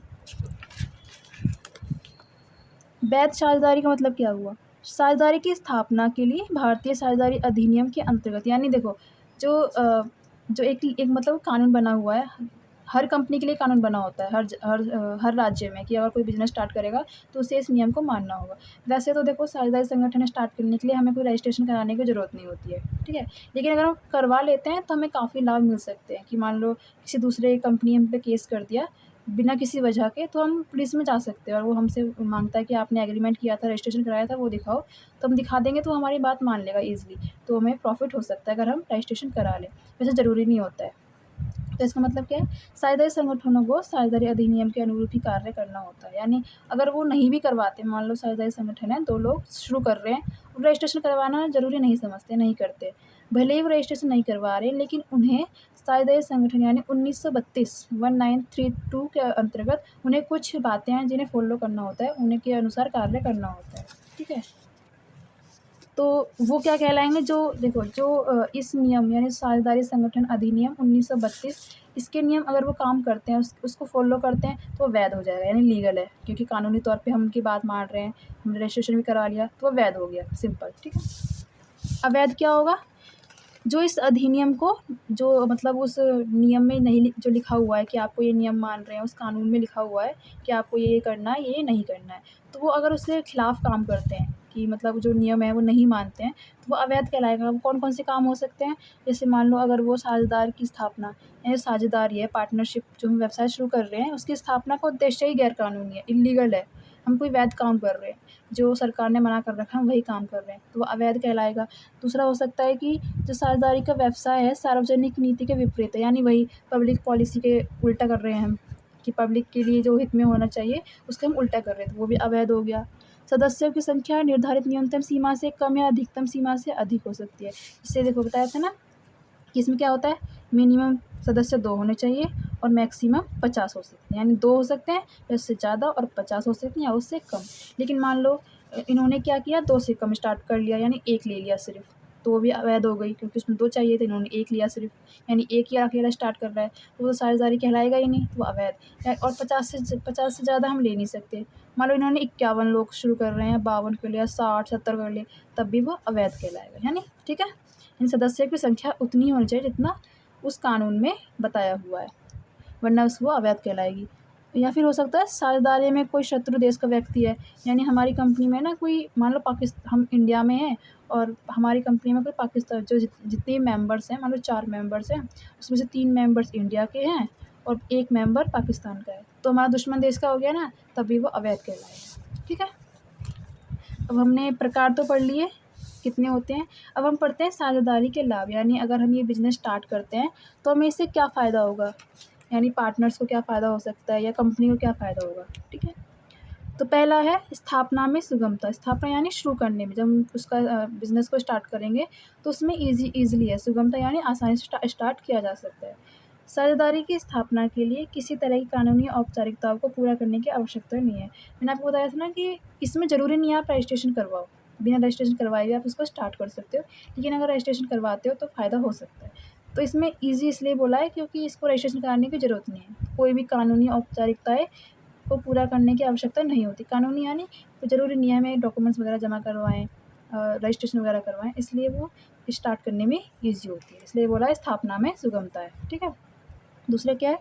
वैध साझेदारी का मतलब क्या हुआ, साझेदारी की स्थापना के लिए भारतीय साझेदारी अधिनियम के अंतर्गत, यानी देखो जो जो एक मतलब कानून बना हुआ है हर कंपनी के लिए कानून बना होता है, हर राज्य में, कि अगर कोई बिज़नेस स्टार्ट करेगा तो उसे इस नियम को मानना होगा। वैसे तो देखो, साझेदारी संगठन स्टार्ट करने के लिए हमें कोई रजिस्ट्रेशन कराने की ज़रूरत नहीं होती है, ठीक है? लेकिन अगर हम करवा लेते हैं तो हमें काफ़ी लाभ मिल सकते हैं, कि मान लो किसी दूसरे कंपनी हम पे केस कर दिया बिना किसी वजह के, तो हम पुलिस में जा सकते हैं और वो हमसे माँगता है कि आपने एग्रीमेंट किया था, रजिस्ट्रेशन कराया था, वो दिखाओ। तो हम दिखा देंगे तो हमारी बात मान लेगा ईज़िली, तो हमें प्रॉफ़िट हो सकता है अगर हम रजिस्ट्रेशन करा लें। वैसे ज़रूरी नहीं होता है। तो इसका मतलब क्या है, साझेदारी संगठनों को साझेदारी अधिनियम के अनुरूप ही कार्य करना होता है। यानी अगर वो नहीं भी करवाते, मान लो साझेदारी संगठन है, 2 लोग शुरू कर रहे हैं, रजिस्ट्रेशन करवाना ज़रूरी नहीं समझते, नहीं करते। भले ही वो रजिस्ट्रेशन नहीं करवा रहे, लेकिन उन्हें साझेदारी संगठन यानी 1932 के अंतर्गत उन्हें कुछ बातें हैं जिन्हें फ़ॉलो करना होता है, उन्हीं के अनुसार कार्य करना होता है, ठीक है? तो वो क्या कहलाएँगे, जो देखो, जो इस नियम यानी साझेदारी संगठन अधिनियम 1932, इसके नियम अगर वो काम करते हैं, उसको फ़ॉलो करते हैं, तो वो वैध हो जाएगा, यानी लीगल है, क्योंकि कानूनी तौर पे हम उनकी बात मान रहे हैं, हमने रजिस्ट्रेशन भी करवा लिया, तो वो वैध हो गया, सिंपल, ठीक है? अवैध क्या होगा? जो इस अधिनियम को, जो मतलब उस नियम में नहीं जो लिखा हुआ है कि आपको ये नियम मान रहे हैं, उस कानून में लिखा हुआ है कि आपको ये करना है, ये नहीं करना है, तो वो अगर उसके खिलाफ़ काम करते हैं, कि मतलब जो नियम है वो नहीं मानते हैं, तो वो अवैध कहलाएगा। वो कौन-कौन से काम हो सकते हैं? जैसे मान लो, अगर वो साझेदार की स्थापना, यानी साझेदारी है, पार्टनरशिप, जो हम व्यवसाय शुरू कर रहे हैं, उसकी स्थापना का उद्देश्य ही गैरकानूनी है, इल्लीगल है, हम कोई वैध काम कर रहे हैं, जो सरकार ने मना कर रखा है, हम वही काम कर रहे हैं, तो वो अवैध कहलाएगा। दूसरा हो सकता है कि जो साझेदारी का व्यवसाय है, सार्वजनिक नीति के विपरीत है, यानी वही पब्लिक पॉलिसी के उल्टा कर रहे हैं हम, कि पब्लिक के लिए जो हित में होना चाहिए, उसको हम उल्टा कर रहे हैं, तो वो भी अवैध हो गया। सदस्यों की संख्या निर्धारित न्यूनतम सीमा से कम या अधिकतम सीमा से अधिक हो सकती है। इससे देखो, बताया था ना कि इसमें क्या होता है, मिनिमम सदस्य 2 होने चाहिए और मैक्सिमम 50 हो सकते हैं, यानी 2 हो सकते हैं या उससे ज़्यादा, और 50 हो सकते हैं या उससे कम। लेकिन मान लो इन्होंने क्या किया, 2 से कम स्टार्ट कर लिया, यानी 1 ले लिया सिर्फ़, तो वो भी अवैध हो गई, क्योंकि उसमें 2 चाहिए थे, इन्होंने 1 लिया सिर्फ़, यानी 1 ही अकेला स्टार्ट कर रहा है, तो वो साझेदारी कहलाएगा ही नहीं, तो वो अवैध है। और 50 से ज़्यादा हम ले नहीं सकते। मान लो इन्होंने 51 लोग शुरू कर रहे हैं, 52 कर लिया, 60, 70 कर लिए, तब भी वो अवैध कहलाएगा, है नी? ठीक है? इन सदस्यों की संख्या उतनी ही होनी चाहिए जितना उस कानून में बताया हुआ है, वरना वो अवैध कहलाएगी। या फिर हो सकता है साझेदारी में कोई शत्रु देश का व्यक्ति है, यानी हमारी कंपनी में ना कोई, मान लो हम इंडिया में हैं और हमारी कंपनी में कोई पाकिस्तान, जो जितने मेंबर्स हैं, मान लो 4 मेंबर्स हैं, उसमें से 3 मेंबर्स इंडिया के हैं और 1 मेंबर पाकिस्तान का है, तो हमारा दुश्मन देश का हो गया ना, तभी वो अवैध कहलाएगा, ठीक है? अब हमने प्रकार तो पढ़ लिए कितने होते हैं। अब हम पढ़ते हैं साझेदारी के लाभ, यानी अगर हम ये बिज़नेस स्टार्ट करते हैं तो हमें इससे क्या फ़ायदा होगा, यानी पार्टनर्स को क्या फ़ायदा हो सकता है या कंपनी को क्या फ़ायदा होगा, ठीक है? तो पहला है स्थापना में सुगमता। स्थापना यानी शुरू करने में, जब हम उसका बिज़नेस को स्टार्ट करेंगे तो उसमें ईज़िली है। सुगमता यानी आसानी से स्टार्ट किया जा सकता है। साझेदारी की स्थापना के लिए किसी तरह की कानूनी औपचारिकताओं को पूरा करने की आवश्यकता नहीं है। मैंने आपको बताया था ना कि इसमें ज़रूरी नहीं है आप रजिस्ट्रेशन करवाओ। बिना रजिस्ट्रेशन करवाए भी आप उसको स्टार्ट कर सकते हो। लेकिन अगर रजिस्ट्रेशन करवाते हो तो फ़ायदा हो सकता है। तो इसमें ईज़ी इसलिए बोला है क्योंकि इसको रजिस्ट्रेशन कराने की ज़रूरत नहीं है। कोई भी कानूनी औपचारिकताएँ को पूरा करने की आवश्यकता नहीं होती। कानूनी यानी कोई ज़रूरी नहीं है हमें डॉक्यूमेंट्स वगैरह जमा करवाएँ, रजिस्ट्रेशन वगैरह करवाएँ, इसलिए वो स्टार्ट करने में ईज़ी होती है। इसलिए बोला है स्थापना में सुगमता है, ठीक है? दूसरा क्या है?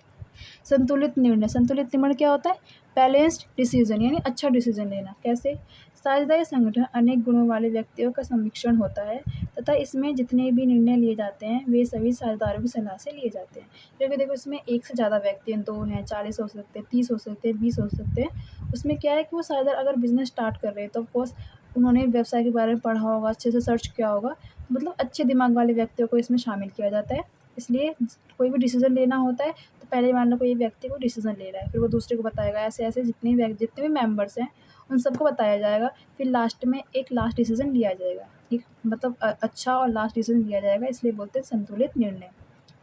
संतुलित निर्णय। संतुलित निर्णय क्या होता है? बैलेंस्ड डिसीजन, यानी अच्छा डिसीजन लेना। कैसे? साझेदारी संगठन अनेक गुणों वाले व्यक्तियों का सम्मिश्रण होता है तथा इसमें जितने भी निर्णय लिए जाते हैं वे सभी साझेदारों की सलाह से लिए जाते हैं। क्योंकि देखो, इसमें 1 से ज़्यादा व्यक्ति हैं, 2 हैं, 40 हो सकते हैं, 30 हो सकते हैं, 20 हो सकते हैं। उसमें क्या है कि वो साझेदार अगर बिज़नेस स्टार्ट कर रहे हैं तो ऑफ़ कोर्स उन्होंने व्यवसाय के बारे में पढ़ा होगा, अच्छे से सर्च किया होगा, मतलब अच्छे दिमाग वाले व्यक्तियों को इसमें शामिल किया जाता है। इसलिए कोई भी डिसीज़न लेना होता है तो पहले मान लो कोई व्यक्ति को डिसीज़न ले रहा है, फिर वो दूसरे को बताएगा, ऐसे-ऐसे जितने भी मेंबर्स हैं, उन सबको बताया जाएगा। फिर लास्ट में एक लास्ट डिसीज़न लिया जाएगा। एक मतलब अच्छा और लास्ट डिसीज़न लिया जाएगा, इसलिए बोलते हैं संतुलित निर्णय,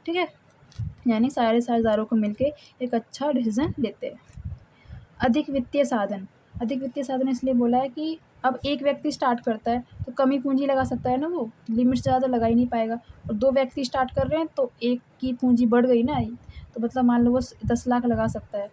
ठीक है? यानी सारे साझेदारों को मिलके एक अच्छा डिसीज़न लेते हैं। अधिक वित्तीय साधन। अधिक वित्तीय साधन इसलिए बोला है कि अब एक व्यक्ति स्टार्ट करता है तो कम ही पूँजी लगा सकता है ना वो, लिमिट से ज़्यादा लगा ही नहीं पाएगा। और 2 व्यक्ति स्टार्ट कर रहे हैं तो एक की पूँजी बढ़ गई ना, तो मतलब मान लो वो 10 लाख लगा सकता है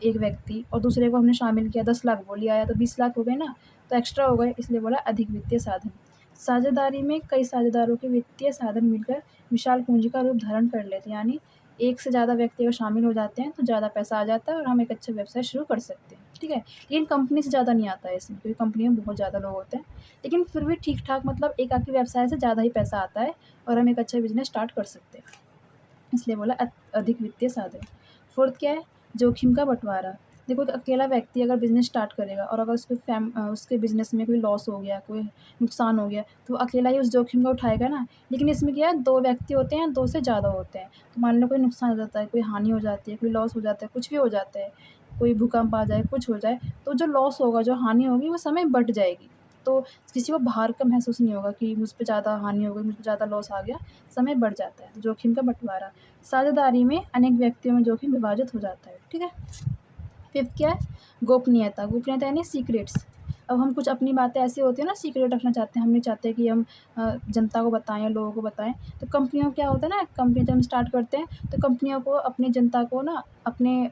एक व्यक्ति, और दूसरे को हमने शामिल किया, 10 लाख वो ले आया, तो 20 लाख हो गए ना, तो एक्स्ट्रा हो गए, इसलिए बोला अधिक वित्तीय साधन। साझेदारी में कई साझेदारों के वित्तीय साधन मिलकर विशाल पूँजी का रूप धारण कर लेते हैं, यानी एक से ज़्यादा व्यक्ति अगर शामिल हो जाते हैं तो ज़्यादा पैसा आ जाता है और हम एक अच्छा व्यवसाय शुरू कर सकते हैं, ठीक है। लेकिन कंपनी से ज़्यादा नहीं आता है इसमें, क्योंकि कंपनी में बहुत ज़्यादा लोग होते हैं। लेकिन फिर भी ठीक-ठाक, मतलब एक आध के व्यवसाय से ज़्यादा ही पैसा आता है और हम एक अच्छा बिज़नेस स्टार्ट कर सकते हैं। इसलिए बोला अधिक वित्तीय साधन। फोर्थ क्या है? जोखिम का बँटवारा। देखो, एक अकेला व्यक्ति अगर बिज़नेस स्टार्ट करेगा और अगर उसके बिज़नेस में कोई लॉस हो गया, कोई नुकसान हो गया, तो वो अकेला ही उस जोखिम को उठाएगा ना। लेकिन इसमें क्या है, 2 व्यक्ति होते हैं, 2 से ज़्यादा होते हैं। तो मान लो कोई नुकसान हो जाता है, कोई हानि हो जाती है, कोई लॉस हो जाता है, कुछ भी हो जाता है, कोई भूकंप आ जाए, कुछ हो जाए, तो जो लॉस होगा, जो हानि होगी, वो समय बँट जाएगी। तो किसी को भार का महसूस नहीं होगा कि मुझ पे ज़्यादा हानि हो गई, मुझ पे ज़्यादा लॉस आ गया, समय बढ़ जाता है। तो जोखिम का बँटवारा। साझेदारी में अनेक व्यक्तियों में जोखिम विभाजित हो जाता है, ठीक है। फिफ्थ क्या है? गोपनीयता। गोपनीयता यानी सीक्रेट्स। अब हम कुछ अपनी बातें ऐसी होती है ना, सीक्रेट रखना चाहते हैं, हम नहीं चाहते कि हम जनता को बताएँ या लोगों को बताएँ। तो कंपनियों को क्या होता है ना, कंपनी जब हम स्टार्ट करते हैं तो कंपनियों को अपनी जनता को ना अपने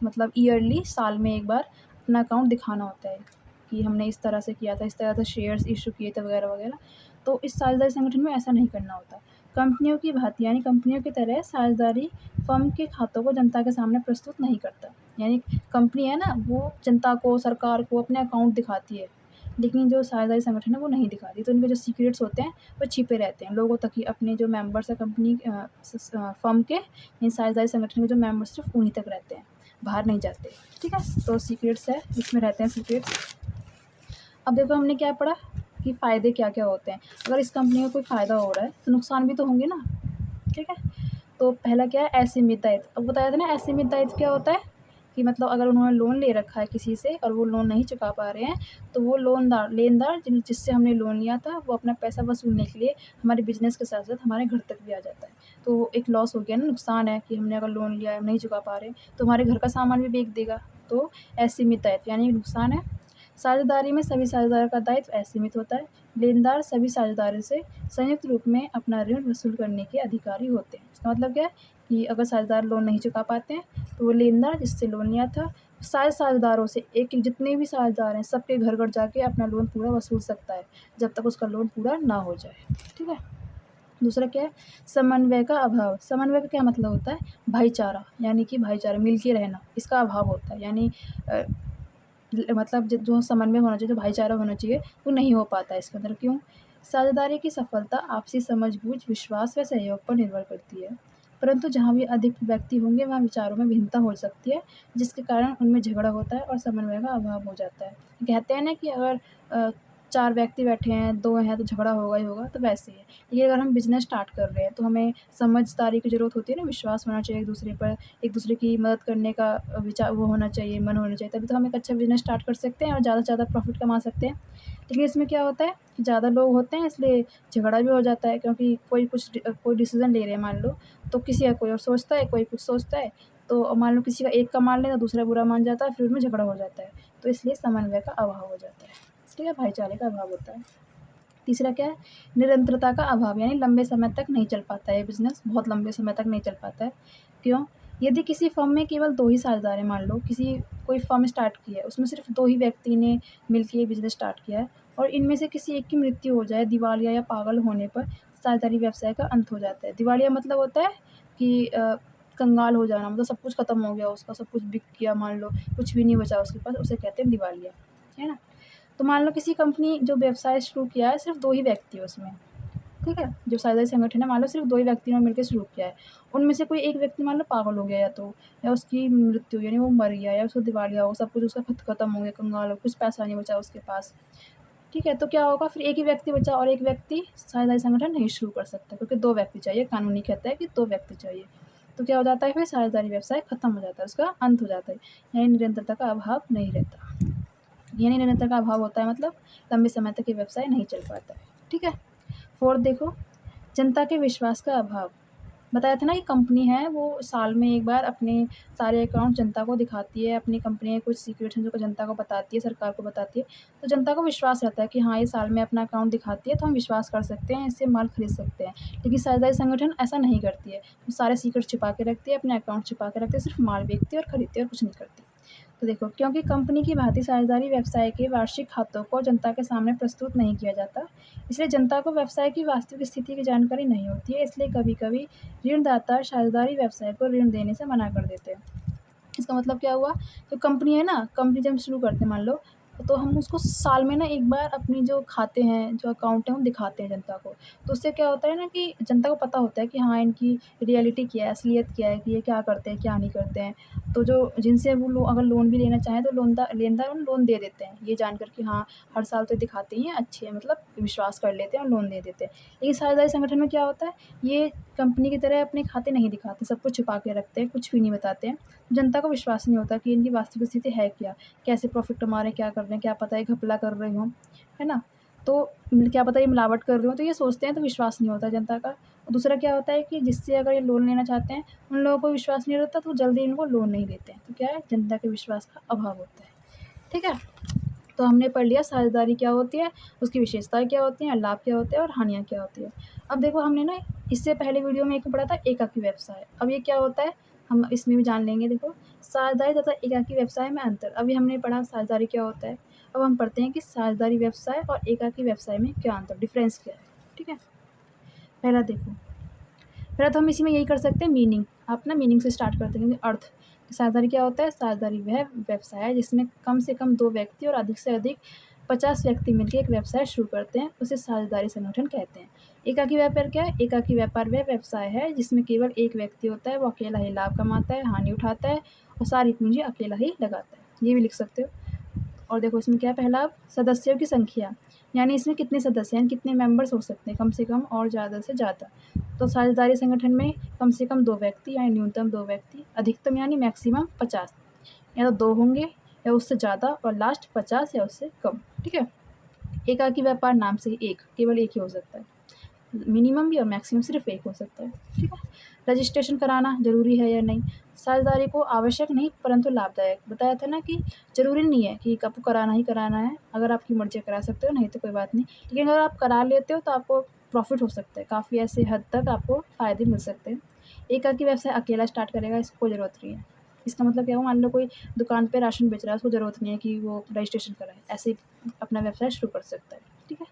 मतलब ईयरली, साल में एक बार अपना अकाउंट दिखाना होता है कि हमने इस तरह से किया था, इस तरह से शेयर्स इश्यू किए थे वगैरह वगैरह। तो इस साझेदारी संगठन में ऐसा नहीं करना होता। कंपनियों की भाँति, यानी कंपनियों की तरह साझेदारी फर्म के खातों को जनता के सामने प्रस्तुत नहीं करता। यानी कंपनी है ना, वो जनता को, सरकार को अपने अकाउंट दिखाती है, लेकिन जो साझेदारी संगठन है वो नहीं दिखाती। तो इनके जो सीक्रेट्स होते हैं वो छिपे रहते हैं लोगों तक ही। अपने जो मेंबर्स हैं कंपनी फर्म के, इन साझेदारी संगठन के जो मेंबर्स सिर्फ उन्हीं तक रहते हैं, बाहर नहीं जाते, ठीक है। तो सीक्रेट्स है, इसमें रहते हैं सीक्रेट्स। अब देखो हमने क्या पढ़ा कि फ़ायदे क्या-क्या होते हैं। अगर इस कंपनी को कोई फ़ायदा हो रहा है तो नुकसान भी तो होंगे ना, ठीक है। तो पहला क्या है? असीमित दायित्व। अब बताया था ना, असीमित दायित्व क्या होता है कि मतलब अगर उन्होंने लोन ले रखा है किसी से और वो लोन नहीं चुका पा रहे हैं, तो वो लेनदार जिससे हमने लोन लिया था, वो अपना पैसा वसूलने के लिए हमारे बिज़नेस के साथ-साथ हमारे घर तक भी आ जाता है। तो एक लॉस हो गया ना, नुकसान है कि हमने अगर लोन लिया है, नहीं चुका पा रहे, तो हमारे घर का सामान भी बेच देगा। तो असीमित दायित्व यानी नुकसान है। साझेदारी में सभी साझेदारों का दायित्व असीमित होता है। लेनदार सभी साझेदारों से संयुक्त रूप में अपना ऋण वसूल करने के अधिकारी होते हैं। इसका मतलब क्या है कि अगर साझेदार लोन नहीं चुका पाते हैं, तो वो लेनदार जिससे लोन लिया था, सारे साझेदारों से, एक-एक जितने भी साझेदार हैं, सबके घर-घर जाके अपना लोन पूरा वसूल सकता है, जब तक उसका लोन पूरा ना हो जाए, ठीक है। दूसरा क्या है? समन्वय का अभाव। समन्वय का क्या मतलब होता है? भाईचारा, यानी कि भाईचारा, मिल के रहना, इसका अभाव होता है। यानी मतलब जो समन्वय होना चाहिए, जो भाईचारा होना चाहिए, वो नहीं हो पाता है इसके अंदर। क्यों? साझेदारी की सफलता आपसी समझ-बूझ, विश्वास व सहयोग पर निर्भर करती है। परंतु जहाँ भी अधिक व्यक्ति होंगे, वहाँ विचारों में भिन्नता हो सकती है, जिसके कारण उनमें झगड़ा होता है और समन्वय का अभाव हो जाता है। कहते हैं ना कि अगर 4 व्यक्ति बैठे हैं, 2 हैं, तो झगड़ा होगा ही होगा, तो वैसे ही है। ये अगर हम बिज़नेस स्टार्ट कर रहे हैं, तो हमें समझदारी की ज़रूरत होती है ना, विश्वास होना चाहिए एक-दूसरे पर, एक-दूसरे की मदद करने का विचार वो होना चाहिए, मन होना चाहिए, तभी तो हम एक अच्छा बिज़नेस स्टार्ट कर सकते हैं और ज़्यादा से ज़्यादा प्रॉफ़िट कमा सकते हैं। लेकिन इसमें क्या होता है कि ज़्यादा लोग होते हैं, इसलिए झगड़ा भी हो जाता है, क्योंकि कोई डिसीज़न ले रहे हैं मान लो, तो किसी का कोई और सोचता है, कोई कुछ सोचता है, तो मान लो किसी का एक का मान लेता, दूसरा बुरा मान जाता है, फिर उनमें झगड़ा हो जाता है। तो इसलिए समन्वय का अभाव हो जाता है, ठीक है, भाईचारे का अभाव होता है। तीसरा क्या है? निरंतरता का अभाव, यानी लंबे समय तक नहीं चल पाता है ये बिज़नेस, बहुत लंबे समय तक नहीं चल पाता है। क्यों? यदि किसी फ़र्म में केवल 2 ही साझेदार हैं, मान लो कोई फ़र्म स्टार्ट की है, उसमें सिर्फ़ 2 ही व्यक्ति ने मिलके ये बिज़नेस स्टार्ट किया है और इनमें से किसी एक की मृत्यु हो जाए, दिवालिया या पागल होने पर साझेदारी व्यवसाय का अंत हो जाता है। दिवालिया मतलब होता है कि कंगाल हो जाना, मतलब सब कुछ खत्म हो गया उसका, सब कुछ बिक गया मान लो, कुछ भी नहीं बचा उसके पास, उसे कहते हैं दिवालिया, है ना? तो मान लो किसी कंपनी जो व्यवसाय शुरू किया है, सिर्फ़ 2 ही व्यक्ति हैं उसमें, ठीक है? जो साझेदारी संगठन है, मान लो सिर्फ़ 2 ही व्यक्तियों ने मिलके शुरू किया है। उनमें से कोई एक व्यक्ति मान लो पागल हो गया या उसकी मृत्यु, यानी वो मर गया या उसको दिवालिया हो, सब कुछ उसका खत्म हो गया, कंगाल हो, कुछ पैसा नहीं बचा उसके पास, ठीक है? तो क्या होगा फिर? एक ही व्यक्ति बचा और एक व्यक्ति साझेदारी संगठन नहीं शुरू कर सकता, क्योंकि 2 व्यक्ति चाहिए, कानून ही कहता है कि 2 व्यक्ति चाहिए। तो क्या हो जाता है फिर? साझेदारी व्यवसाय खत्म हो जाता है, उसका अंत हो जाता है, यानी निरंतरता का अभाव नहीं रहता। यानी निरंतर का अभाव होता है, मतलब लंबे समय तक ये व्यवसाय नहीं चल पाता है, ठीक है। फोर्थ देखो, जनता के विश्वास का अभाव। बताया था ना कि कंपनी है वो साल में एक बार अपने सारे अकाउंट जनता को दिखाती है, अपनी कंपनी के कुछ सीक्रेट्स हैं जो जनता को बताती है, सरकार को बताती है, तो जनता को विश्वास रहता है कि हाँ, ये साल में अपना अकाउंट दिखाती है, तो हम विश्वास कर सकते हैं, इससे माल खरीद सकते हैं। लेकिन साझेदारी संगठन ऐसा नहीं करती है, वो सारे सीक्रेट छिपा के रखती है, अपने अकाउंट छिपा के रखती है, सिर्फ माल बेचती है और खरीदती है और कुछ नहीं करती। तो देखो, क्योंकि कंपनी की भांति साझेदारी व्यवसाय के वार्षिक खातों को जनता के सामने प्रस्तुत नहीं किया जाता, इसलिए जनता को व्यवसाय की वास्तविक स्थिति की जानकारी नहीं होती है। इसलिए कभी-कभी ऋणदाता साझेदारी व्यवसाय को ऋण देने से मना कर देते हैं। इसका मतलब क्या हुआ, जो कंपनी है ना, कंपनी जब हम शुरू करते हैं मान लो, तो हम उसको साल में ना एक बार अपनी जो खाते हैं, जो अकाउंट है, हम दिखाते हैं जनता को। तो उससे क्या होता है ना कि जनता को पता होता है कि हाँ, इनकी रियलिटी क्या है, असलियत क्या है, कि ये क्या करते हैं, क्या नहीं करते हैं। तो जो जिनसे वो लोग अगर लोन भी लेना चाहें तो लेनदार उन्हें लोन दे देते हैं, ये जानकर कि हाँ, हर साल तो दिखाते ही हैं, अच्छे हैं, मतलब विश्वास कर लेते हैं और लोन दे देते हैं। लेकिन साझेदारी संगठन में क्या होता है, ये कंपनी की तरह अपने खाते नहीं दिखाते, सब कुछ छुपा के रखते हैं, कुछ भी नहीं बताते हैं। जनता को विश्वास नहीं होता कि इनकी वास्तविक स्थिति है क्या, कैसे प्रॉफ़िट कमा रहे हैं, क्या कर रहे हैं, क्या पता ये घपला कर रहे हों, है ना? तो क्या पता ये मिलावट कर रहे हों, तो ये सोचते हैं, तो विश्वास नहीं होता जनता का। और दूसरा क्या होता है कि जिससे अगर ये लोन लेना चाहते हैं, उन लोगों को विश्वास नहीं रहता, तो जल्दी इनको लोन नहीं देते हैं। तो क्या है, जनता के विश्वास का अभाव होता है। ठीक है? तो हमने पढ़ लिया साझेदारी क्या होती है, उसकी विशेषताएँ क्या होती हैं, लाभ क्या होते हैं और हानियाँ क्या होती हैं। अब देखो, हमने ना इससे पहले वीडियो में एक पढ़ा था एकाकी व्यवसाय। अब ये क्या होता है, हम इसमें भी जान लेंगे। देखो, साझेदारी तथा एकाकी व्यवसाय में अंतर। अभी हमने पढ़ा साझेदारी क्या होता है, अब हम पढ़ते हैं कि साझेदारी व्यवसाय और एकाकी व्यवसाय में क्या अंतर, डिफ़रेंस क्या है। ठीक है? पहला देखो, पहला तो हम इसी में यही कर सकते हैं, मीनिंग। आप ना मीनिंग से स्टार्ट करते हैं, अर्थ। साझेदारी क्या होता है, साझेदारी वह व्यवसाय है जिसमें कम से कम 2 व्यक्ति और अधिक से अधिक 50 व्यक्ति मिलकर एक व्यवसाय शुरू करते हैं, उसे साझेदारी संगठन कहते हैं। एकाकी व्यापार क्या है, एकाकी व्यापार वह व्यवसाय है जिसमें केवल एक व्यक्ति होता है, वो अकेला ही लाभ कमाता है, हानि उठाता है और सारी पूंजी अकेला ही लगाता है। ये भी लिख सकते हो। और देखो, इसमें क्या है, पहला सदस्यों की संख्या, यानी इसमें कितने सदस्य हैं, कितने मेंबर्स हो सकते हैं, कम से कम और ज़्यादा से ज़्यादा। तो साझेदारी संगठन में कम से कम 2 व्यक्ति यानी न्यूनतम 2 व्यक्ति, अधिकतम यानी मैक्सिमम 50, या तो 2 होंगे या उससे ज़्यादा, और लास्ट 50 या उससे कम। ठीक है? एकाकी व्यापार नाम से ही एक, केवल एक ही हो सकता है। मिनिमम भी और मैक्सिमम सिर्फ एक हो सकता है। ठीक है? रजिस्ट्रेशन कराना ज़रूरी है या नहीं? साझेदारी को आवश्यक नहीं परंतु लाभदायक। बताया था ना कि ज़रूरी नहीं है कि आपको कराना ही कराना है, अगर आपकी मर्ज़ी करा सकते हो, नहीं तो कोई बात नहीं। लेकिन अगर आप करा लेते हो तो आपको प्रॉफ़िट हो सकता है, काफ़ी ऐसे हद तक आपको फ़ायदे मिल सकते हैं। एकाकी व्यवसाय अकेला स्टार्ट करेगा, इसको कोई ज़रूरत नहीं है। इसका मतलब क्या हुआ, मान लो कोई दुकान पे राशन बेच रहा है, उसको ज़रूरत नहीं है कि वो रजिस्ट्रेशन कराए, ऐसे ही अपना व्यवसाय शुरू कर सकता है। ठीक है?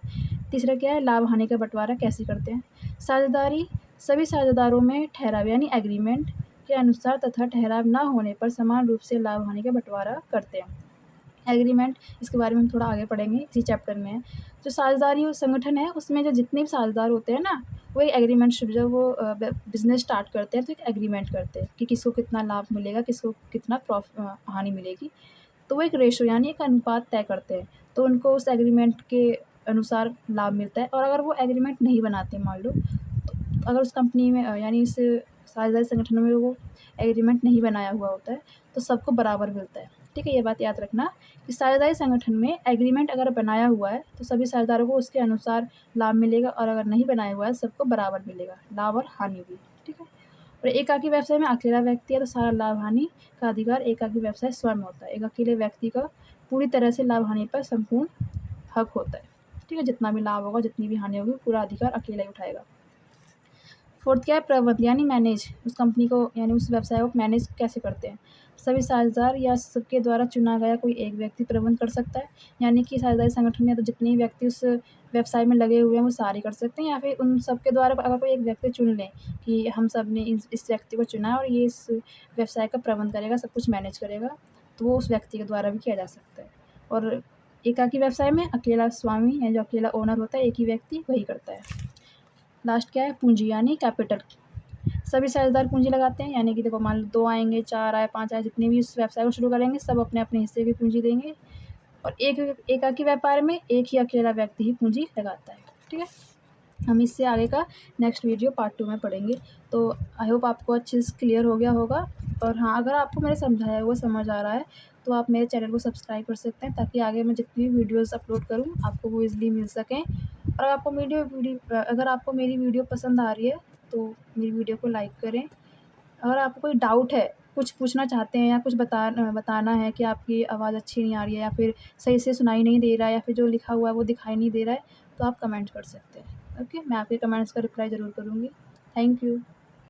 तीसरा क्या है, लाभ हानि का बँटवारा कैसे करते हैं। साझेदारी सभी साझेदारों में ठहराव यानी एग्रीमेंट के अनुसार तथा ठहराव न होने पर समान रूप से लाभ हानि का बँटवारा करते हैं। एग्रीमेंट, इसके बारे में हम थोड़ा आगे पढ़ेंगे, इसी चैप्टर में है। जो साझेदारी संगठन है, उसमें जो जितने भी साझेदार होते हैं ना, वो एक एग्रीमेंट, जब वो बिज़नेस स्टार्ट करते हैं तो एक एग्रीमेंट करते हैं कि किसको कितना लाभ मिलेगा, किसको कितना हानि मिलेगी। तो वो एक रेशो यानी एक अनुपात तय करते हैं, तो उनको उस एग्रीमेंट के अनुसार लाभ मिलता है। और अगर वो एग्रीमेंट नहीं बनाते मान लो, तो अगर उस कंपनी में यानी इस साझेदारी संगठन में वो एग्रीमेंट नहीं बनाया हुआ होता है, तो सबको बराबर मिलता है। ठीक है? ये बात याद रखना कि साझेदारी संगठन में एग्रीमेंट अगर बनाया हुआ है, तो सभी साझेदारों को उसके अनुसार लाभ मिलेगा, और अगर नहीं बनाया हुआ है, सबको बराबर मिलेगा, लाभ और हानि भी। ठीक है? और एकाकी व्यवसाय में अकेला व्यक्ति है, तो सारा लाभ हानि का अधिकार एकाकी व्यवसाय स्वयं होता है। एक अकेले व्यक्ति का पूरी तरह से लाभ हानि पर संपूर्ण हक होता है। ठीक है? जितना भी लाभ होगा, जितनी भी हानि होगी, पूरा अधिकार अकेला ही उठाएगा। फोर्थ क्या है, प्रबंध यानी मैनेज, उस कंपनी को यानी उस व्यवसाय को मैनेज कैसे करते हैं। सभी साझेदार या सबके द्वारा चुना गया कोई एक व्यक्ति प्रबंध कर सकता है, यानी कि साझेदारी संगठन में तो जितने भी व्यक्ति उस व्यवसाय में लगे हुए हैं वो सारे कर सकते हैं, या फिर उन सबके द्वारा अगर कोई एक व्यक्ति चुन लें कि हम सब ने इस व्यक्ति को चुना है और ये इस व्यवसाय का प्रबंध करेगा, सब कुछ मैनेज करेगा, तो वो उस व्यक्ति के द्वारा भी किया जा सकता है। और एकाकी व्यवसाय में अकेला स्वामी या जो अकेला ओनर होता है, एक ही व्यक्ति, वही करता है। लास्ट क्या है, पूंजी यानी कैपिटल। सभी साझेदार पूंजी लगाते हैं, यानी कि देखो, मान लो 2 आएंगे, 4 आए, 5 आए, जितने भी इस व्यवसाय को शुरू करेंगे, सब अपने अपने हिस्से की पूंजी देंगे। और एकाकी व्यापार में एक ही अकेला व्यक्ति ही पूंजी लगाता है। ठीक है? हम इससे आगे का नेक्स्ट वीडियो पार्ट 2 में पढ़ेंगे। तो आई होप आपको अच्छे से क्लियर हो गया होगा। और हाँ, अगर आपको मैंने समझाया हुआ समझ आ रहा है, तो आप मेरे चैनल को सब्सक्राइब कर सकते हैं, ताकि आगे मैं जितनी भी वीडियोज़ अपलोड करूँ, आपको वो ईज़िली मिल सकें। और अगर आपको मेरी वीडियो पसंद आ रही है, तो मेरी वीडियो को लाइक करें। अगर आपको कोई डाउट है, कुछ पूछना चाहते हैं, या कुछ बताना है कि आपकी आवाज़ अच्छी नहीं आ रही है, या फिर सही से सुनाई नहीं दे रहा है, या फिर जो लिखा हुआ है वो दिखाई नहीं दे रहा है, तो आप कमेंट कर सकते हैं। ओके? मैं आपके कमेंट्स का रिप्लाई ज़रूर करूँगी। Thank you.